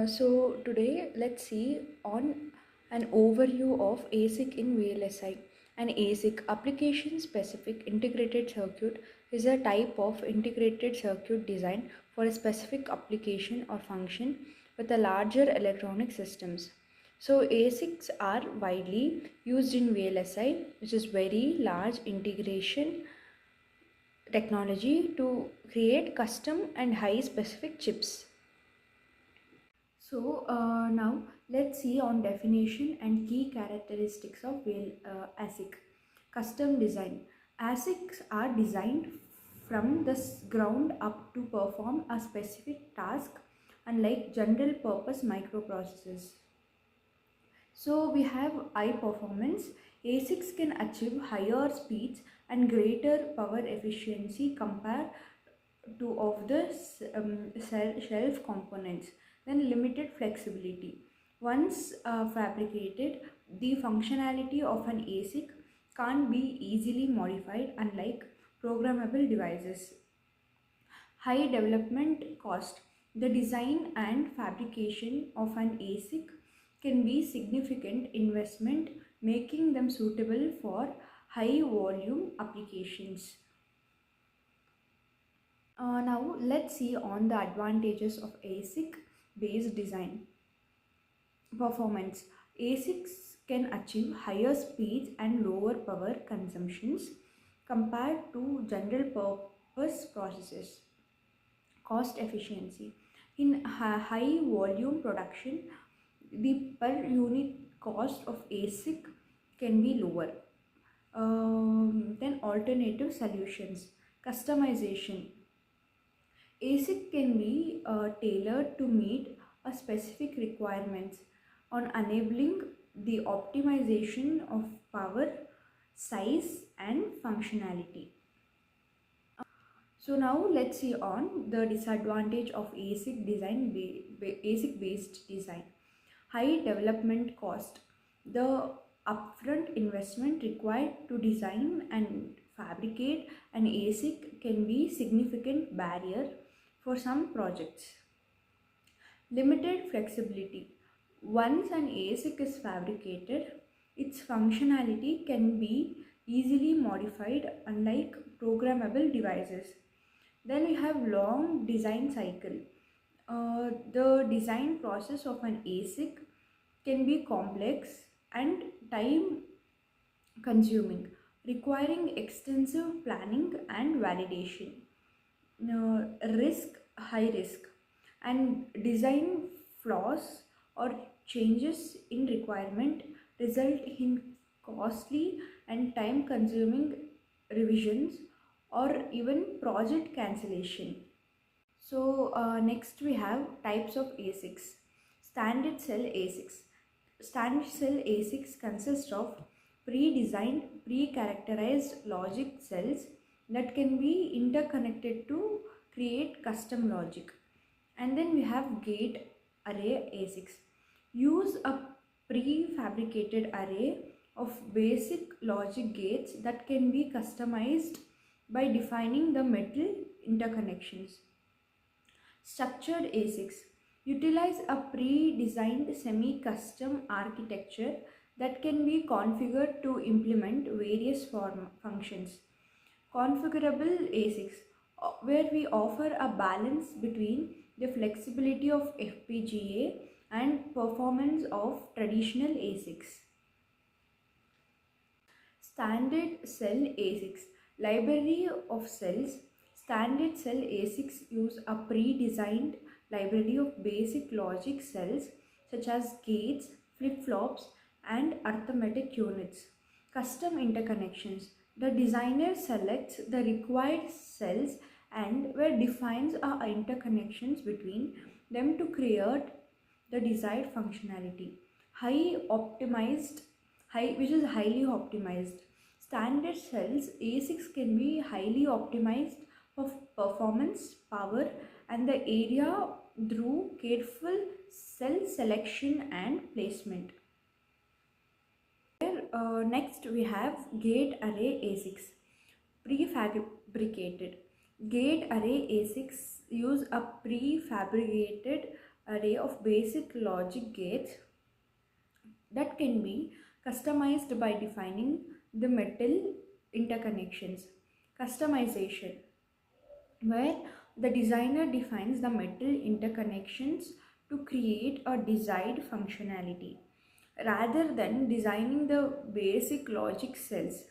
So today let's see on an overview of ASIC in VLSI. An ASIC, application specific integrated circuit, is a type of integrated circuit designed for a specific application or function with a larger electronic systems. So ASICs are widely used in VLSI, which is very large integration technology to create custom and high specific chips. So now let's see on definition and key characteristics of ASIC. Custom design. ASICs are designed from the ground up to perform a specific task, unlike general purpose microprocessors. So we have high performance. ASICs can achieve higher speeds and greater power efficiency compared to of the shelf components. Then limited flexibility. Once fabricated, the functionality of an ASIC can't be easily modified, unlike programmable devices. High development cost. The design and fabrication of an ASIC can be significant investment, making them suitable for high volume applications. Now let's see on the advantages of ASIC based design. Performance. ASICs can achieve higher speeds and lower power consumptions compared to general purpose processors. Cost efficiency. In high volume production, the per unit cost of ASIC can be lower. Then alternative solutions. Customization. ASIC can be tailored to meet a specific requirements on enabling the optimization of power, size and functionality. So now let's see on the disadvantage of ASIC design, ASIC based design. High development cost. The upfront investment required to design and fabricate an ASIC can be significant barrier for some projects. Limited flexibility. Once an ASIC is fabricated, its functionality can be easily modified, unlike programmable devices. Then we have long design cycle. The design process of an ASIC can be complex and time consuming, requiring extensive planning and validation. High risk, and design flaws or changes in requirement result in costly and time consuming revisions or even project cancellation. So next we have types of ASICs. Standard cell ASICs. Standard cell ASICs consist of pre-designed, pre-characterized logic cells that can be interconnected to create custom logic. And then we have gate array ASICs. Use a prefabricated array of basic logic gates that can be customized by defining the metal interconnections. Structured ASICs utilize a pre-designed semi-custom architecture that can be configured to implement various functions. Configurable ASICs, where we offer a balance between the flexibility of FPGA and performance of traditional ASICs. Standard cell ASICs. Library of cells. Standard cell ASICs use a pre-designed library of basic logic cells such as gates, flip-flops and arithmetic units. Custom interconnections. The designer selects the required cells and where defines interconnections between them to create the desired functionality. Which is highly optimized. Standard cells ASICs can be highly optimized for performance, power and the area through careful cell selection and placement. Next we have gate array ASICs. Prefabricated. Gate array ASICs use a prefabricated array of basic logic gates that can be customized by defining the metal interconnections. Customization, where the designer defines the metal interconnections to create a desired functionality rather than designing the basic logic cells.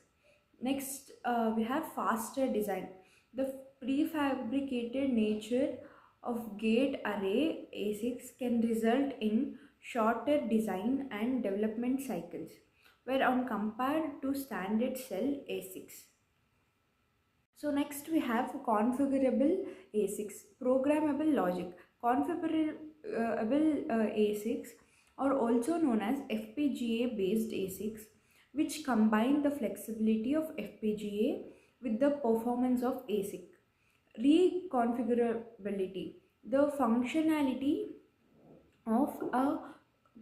Next, we have faster design. The prefabricated nature of gate array ASICs can result in shorter design and development cycles, where on compared to standard cell ASICs. So next we have configurable ASICs, programmable logic. Configurable ASICs are also known as FPGA based ASICs, which combine the flexibility of FPGA with the performance of ASIC. Reconfigurability, the functionality of a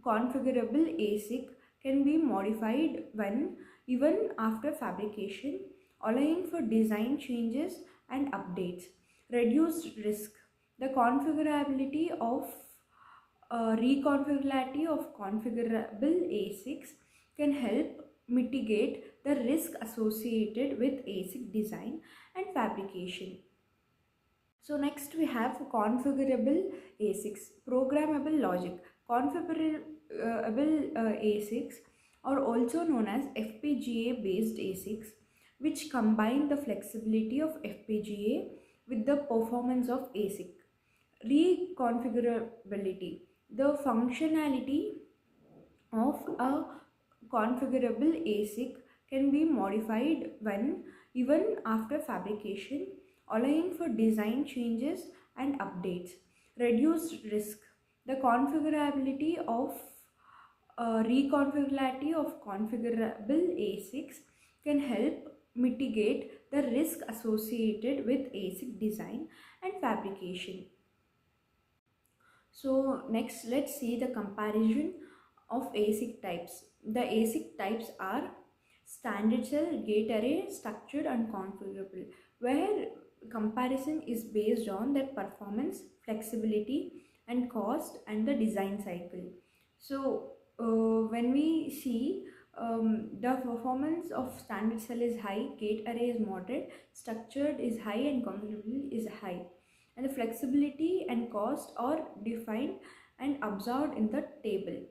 configurable ASIC can be modified when even after fabrication, allowing for design changes and updates. Reduced risk, the configurability of reconfigurability of configurable ASICs can help mitigate the risk associated with ASIC design and fabrication. So next we have configurable ASICs, programmable logic. Configurable ASICs are also known as FPGA based ASICs, which combine the flexibility of FPGA with the performance of ASIC. Reconfigurability, the functionality of a configurable ASIC can be modified when even after fabrication, allowing for design changes and updates. Reduced risk, the configurability of reconfigurability of configurable ASICs can help mitigate the risk associated with ASIC design and fabrication. So next, let's see the comparison of ASIC types. The ASIC types are standard cell, gate array, structured and configurable, where comparison is based on their performance, flexibility and cost and the design cycle. So when we see the performance of standard cell is high, gate array is moderate, structured is high and configurable is high, and the flexibility and cost are defined and observed in the table.